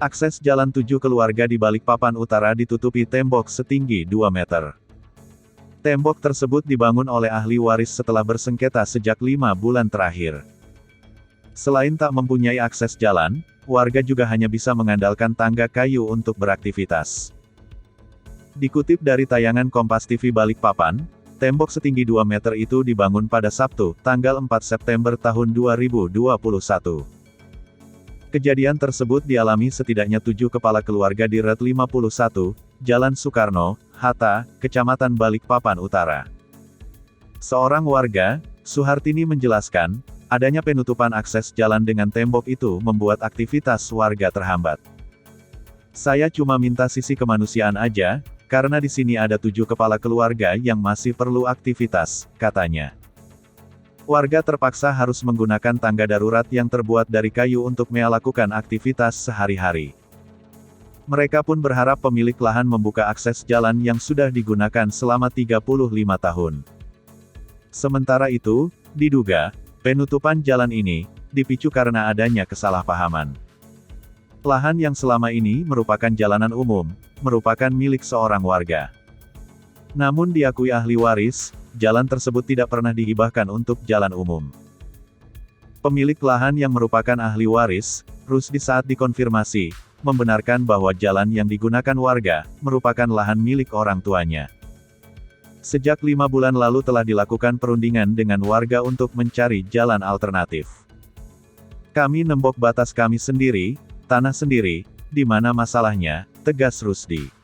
Akses jalan 7 keluarga di Balikpapan Utara ditutupi tembok setinggi 2 meter. Tembok tersebut dibangun oleh ahli waris setelah bersengketa sejak 5 bulan terakhir. Selain tak mempunyai akses jalan, warga juga hanya bisa mengandalkan tangga kayu untuk beraktivitas. Dikutip dari tayangan Kompas TV Balikpapan, tembok setinggi 2 meter itu dibangun pada Sabtu, tanggal 4 September tahun 2021. Kejadian tersebut dialami setidaknya 7 kepala keluarga di RT 51, Jalan Soekarno, Hatta, Kecamatan Balikpapan Utara. Seorang warga, Suhartini menjelaskan, adanya penutupan akses jalan dengan tembok itu membuat aktivitas warga terhambat. Saya cuma minta sisi kemanusiaan aja, karena di sini ada 7 kepala keluarga yang masih perlu aktivitas, katanya. Warga terpaksa harus menggunakan tangga darurat yang terbuat dari kayu untuk melakukan aktivitas sehari-hari. Mereka pun berharap pemilik lahan membuka akses jalan yang sudah digunakan selama 35 tahun. Sementara itu, diduga, penutupan jalan ini dipicu karena adanya kesalahpahaman. Lahan yang selama ini merupakan jalanan umum, merupakan milik seorang warga. Namun diakui ahli waris, jalan tersebut tidak pernah dihibahkan untuk jalan umum. Pemilik lahan yang merupakan ahli waris, Rusdi saat dikonfirmasi, membenarkan bahwa jalan yang digunakan warga, merupakan lahan milik orang tuanya. Sejak 5 bulan lalu telah dilakukan perundingan dengan warga untuk mencari jalan alternatif. Kami nembok batas kami sendiri, tanah sendiri, di mana masalahnya, tegas Rusdi.